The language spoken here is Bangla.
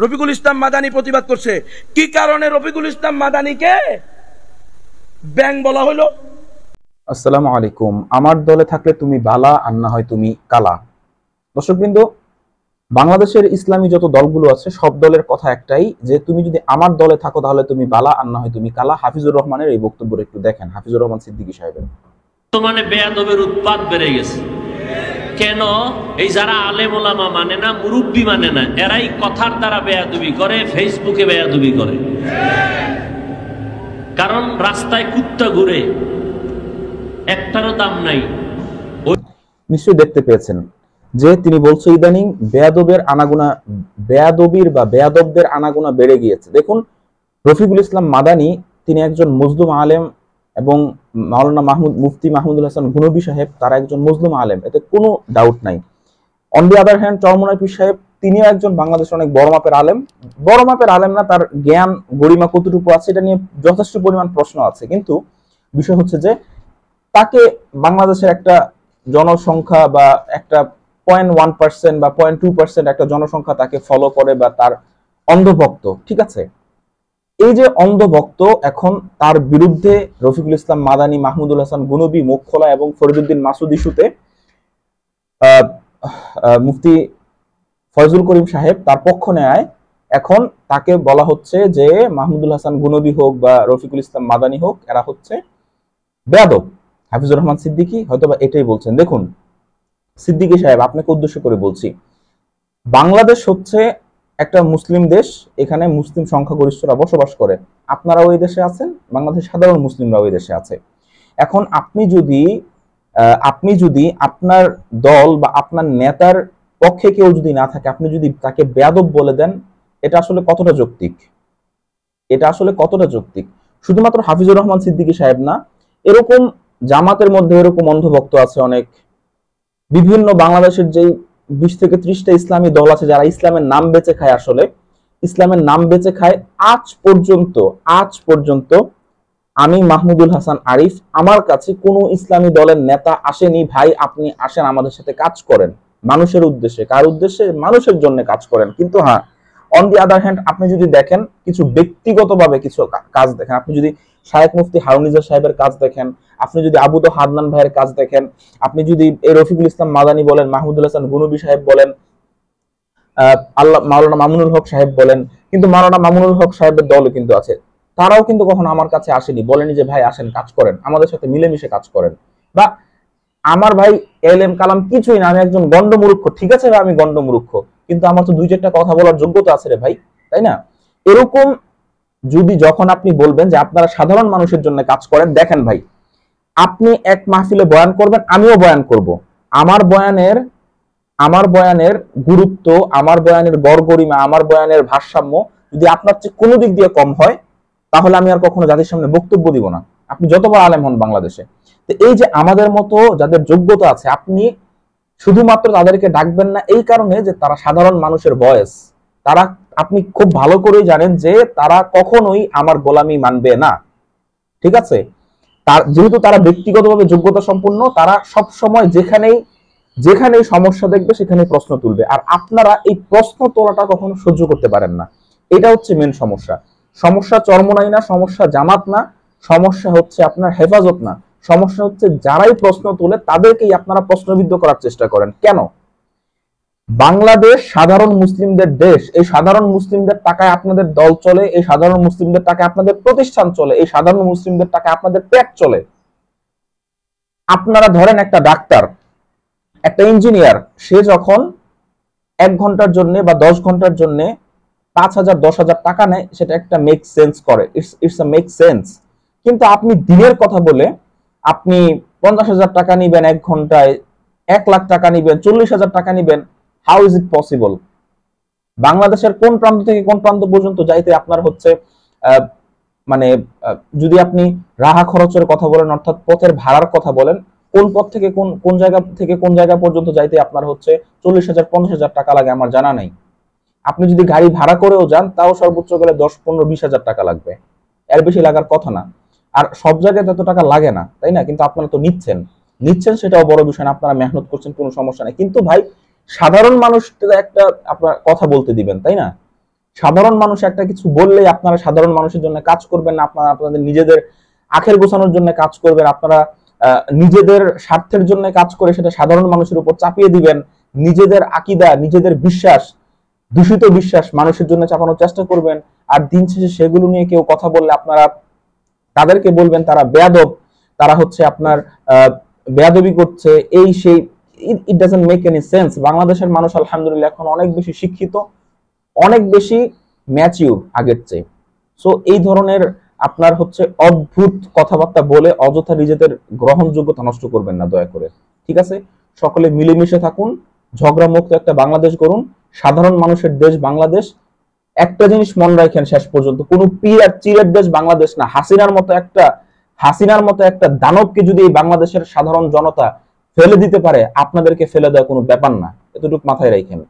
রফিকুল ইসলাম মাদানী প্রতিবাদ করছে। কি কারণে রফিকুল ইসলাম মাদানীকে ব্যাং বলা হলো? আসসালামু আলাইকুম। আমার দলে থাকলে তুমি বালা, আর না হয় তুমি কালা। দর্শকবৃন্দ, বাংলাদেশের ইসলামী যত দলগুলো আছে সব দলের কথা একটাই, যে তুমি যদি আমার দলে থাকো তাহলে তুমি বালা, আর না হয় তুমি কালা। হাফিজুর রহমানের এই বক্তব্যটা একটু দেখেন, হাফিজুর রহমান সিদ্দিকী সাহেবের। বর্তমানে বেয়াদবের উৎপাত বেড়ে গেছে। কেন? এই যারা আলেম ওলামা মানে না, মুরব্বী মানে না, এরাই কথার দ্বারা বেয়াদবি করে, ফেসবুকে বেয়াদবি করে। কারণ রাস্তায় কুত্তা ঘুরে, একটারও দাম নাই। নিশ্চয়ই দেখতে পেয়েছেন যে তিনি বলছে ইদানিং বেয়াদবের আনাগোনা, বেয়াদবির বা বেয়াদবদের আনাগোনা বেড়ে গিয়েছে। দেখুন, রফিকুল ইসলাম মাদানী তিনি একজন মজলুম আলেম, এবং মাওলানা মুফতি মাহমুদুল হাসান গুনবী সাহেব তারা একজন মজলুম আলেম, এতে কোনো ডাউট নাই। On the other hand, Charmonai পীর সাহেব তিনিও একজন বাংলাদেশের অনেক বড় মাপের আলেম। বড় মাপের আলেম না, তার জ্ঞান গরিমা কতটুকু আছে এটা নিয়ে যথেষ্ট পরিমাণ প্রশ্ন আছে। কিন্তু বিষয় হচ্ছে যে তাকে বাংলাদেশের একটা জনসংখ্যা বা একটা 0.1% বা 0.2% একটা জনসংখ্যা তাকে ফলো করে বা তার অন্ধভক্ত, ঠিক আছে? এই যে অন্ধভক্ত, এখন তার বিরুদ্ধে রফিকুল ইসলাম মাদানী, মাহমুদুল হাসান গুনবী মুখ খোলা এবং ফরিদুদ্দিন মাসুদ ইস্যুতে মুফতি ফয়জুল করিম সাহেব তার পক্ষ নেয়। এখন তাকে বলা হচ্ছে যে মাহমুদুল হাসান গুনবী হোক বা রফিকুল ইসলাম মাদানী হোক, এরা হচ্ছে বেয়াদব। হাফিজুর রহমান সিদ্দিকী হয়তোবা এটাই বলছেন। দেখুন সিদ্দিকী সাহেব, আপনাকে উদ্দেশ্য করে বলছি, বাংলাদেশ হচ্ছে একটা মুসলিম দেশ, এখানে মুসলিম সংখ্যাগরিষ্ঠরা বসবাস করে। আপনারা ওই দেশে আছেন, বাংলাদেশের সাধারণ মুসলিমরা ওই দেশে আছে। এখন আপনি যদি আপনার দল বা আপনার নেতার পক্ষে কেউ যদি না থাকে, আপনি যদি তাকে বেয়াদব বলে দেন, এটা আসলে কতটা যৌক্তিক? এটা আসলে কতটা যৌক্তিক? শুধুমাত্র হাফিজুর রহমান সিদ্দিকী সাহেব না, এরকম জামাতের মধ্যে এরকম অন্ধভক্ত আছে অনেক। বিভিন্ন বাংলাদেশের যেই 20 থেকে 30টা ইসলামী দল আছে যারা ইসলামের নাম বেচে খায়, আসলে ইসলামের নাম বেচে খায়। আজ পর্যন্ত আমি মাহমুদুল হাসান আরিফ, আমার কাছে কোনো ইসলামী দলের নেতা আসেনি, ভাই আপনি আসেন আমাদের সাথে কাজ করেন, মানুষের উদ্দেশ্যে। কার উদ্দেশ্যে? মানুষের জন্য কাজ করেন। কিন্তু হ্যাঁ, অন দি আদার হ্যান্ড, আপনি যদি দেখেন কিছু ব্যক্তিগতভাবে কিছু কাজ দেখেন, আপনি যদি শায়েখ মুফতি হারুনিজার সাহেবের কাজ দেখেন, আপনি যদি আবু তো হাদনান ভাইয়ের কাজ দেখেন, আপনি যদি এই রফিকুল ইসলাম মাদানী বলেন, মাহমুদুল হাসান গুনবী সাহেব বলেন, মাওলানা মামুনুল হক সাহেব বলেন, কিন্তু মাওলানা মামুনুল হক সাহেবের দলও কিন্তু আছে, তারাও কিন্তু কখনো আমার কাছে আসেনি, বলেনি যে ভাই আসেন কাজ করেন, আমাদের সাথে মিলেমিশে কাজ করেন। বা আমার ভাই এলএম কালাম কিছুই না, আমি একজন গন্ডমূর্খ, ঠিক আছে ভাই আমি গন্ডমূর্খ, কিন্তু আমার তো 2-4টা কথা বলার যোগ্যতা আছে রে ভাই, তাই না? এরকম যদি যখন আপনি বলবেন যে আপনারা সাধারণ মানুষের জন্য কাজ করেন, দেখেন ভাই, আপনি এক মাহফিলে বয়ান করবেন, আমিও বয়ান করব। আমার বয়ানের গুরুত্ব, আমার বয়ানের গড়গরিমা, আমার বয়ানের ভারসাম্য যদি আপনার চেয়ে কোনো দিক দিয়ে কম হয়, তাহলে আমি আর কখনো জাতির সামনে বক্তব্য দিব না, আপনি যতবার আলেম হন বাংলাদেশে। তো এই যে আমাদের মতো যাদের যোগ্যতা আছে, আপনি শুধুমাত্র তাদেরকে ডাকবেন না এই কারণে যে তারা সাধারণ মানুষের ভয়েস, তারা, আপনি খুব ভালো করেই জানেন যে তারা কখনোই আমার গোলামি মানবে না, ঠিক আছে? যেহেতু তারা ব্যক্তিগতভাবে যোগ্যতা সম্পন্ন, তারা সব সময় যেখানেই সমস্যা দেখবে সেখানেই প্রশ্ন তুলবে, আর আপনারা এই প্রশ্ন তোলাটা কখনো সহ্য করতে পারেন না। এটা হচ্ছে মেন সমস্যা। সমস্যা চরমনাই না, সমস্যা জামাত না, সমস্যা হচ্ছে আপনার হেফাজত না, সমস্যা হচ্ছে যারাই প্রশ্ন তোলে তাদেরকেই আপনারা প্রশ্নবিদ্ধ করার চেষ্টা করেন। কেন? বাংলাদেশ সাধারণ মুসলিমদের দেশ, এই সাধারণ মুসলিমদের টাকায় আপনাদের দল চলে, এই সাধারণ মুসলিমদের টাকায় আপনাদের প্রতিষ্ঠান চলে, এই সাধারণ মুসলিমদের টাকায় আপনাদের পেট চলে। আপনারা ধরেন একটা ডাক্তার, একটা ইঞ্জিনিয়ার, সে যখন 1 ঘন্টার জন্য বা 10 ঘন্টার জন্য 5,000-10,000 টাকা নেয়, সেটা একটা মেক সেন্স করে, ইটস আ মেক সেন্স। কিন্তু আপনি দিনের কথা বলে আপনি 50,000 টাকা নিবেন 1 ঘন্টায়, 1 লাখ টাকা নিবেন, 40,000 টাকা নিবেন, হাউ ইজ ইট পসিবল? বাংলাদেশের কোন প্রান্ত থেকে কোন প্রান্ত পর্যন্ত যাইতে আপনার হচ্ছে মানে যদি আপনি রাহা খরচের কথা বলেন, অর্থাৎ পথের ভাড়ার কথা বলেন, কোন পথ থেকে কোন জায়গা থেকে কোন জায়গা পর্যন্ত যাইতে আপনার হচ্ছে 40,000-50,000 টাকা লাগে আমার জানা নাই। আপনি যদি গাড়ি ভাড়া করেও যান, তাও সর্বোচ্চ গেলে 10-15-20,000 টাকা লাগবে, এর বেশি লাগার কথা না। আর সব জায়গায় তত টাকা লাগে না, তাই না? কিন্তু আপনারা তো নিচ্ছেন, সেটাও বড় বিষয় না, আপনারা মেহনত করছেন, কোনো সমস্যা নেই। কিন্তু ভাই সাধারণ মানুষ একটা আপনার কথা বলতে দিবেন, তাই না? সাধারণ মানুষ একটা কিছু বললেই আপনারা সাধারণ মানুষের জন্য কাজ করবেন না, আপনারা আপনাদের নিজেদের আখের গোছানোর জন্য কাজ করবেন, আপনারা নিজেদের স্বার্থের জন্য কাজ করে সেটা সাধারণ মানুষের উপর চাপিয়ে দিবেন, নিজেদের আকীদা, নিজেদের বিশ্বাস, দূষিত বিশ্বাস মানুষের জন্য চাপানোর চেষ্টা করবেন। আর দিন শেষে সেগুলো নিয়ে কেউ কথা বললে আপনারা তাদেরকে বলবেন তারা বেয়াদব, তারা হচ্ছে আপনার বেয়াদবি করছে, এই সেই। It doesn't make any sense. বাংলাদেশের মানুষ আলহামদুলিল্লাহ এখন অনেক বেশি শিক্ষিত, অনেক বেশি ম্যাচিউর আগের চেয়ে। সো এই ধরনের আপনার হচ্ছে অদ্ভুত কথাবার্তা বলে অযথা নিজেদের গ্রহণযোগ্যতা নষ্ট করবেন না দয়া করে, ঠিক আছে? সকলে মিলেমিশে থাকুন, ঝগড়া মুক্ত একটা বাংলাদেশ গড়ুন, সাধারণ মানুষের দেশ বাংলাদেশ। একটা জিনিস মনে রাখেন শেষ পর্যন্ত, কোনো পীর আর চিরের দেশ বাংলাদেশ না। হাসিনার মতো একটা দানবকে যদি এই বাংলাদেশের সাধারণ জনতা ফেলে দিতে পারে, আপনাদেরকে ফেলে দেওয়া কোনো ব্যাপার না, এতটুকু মাথায় রাখেন।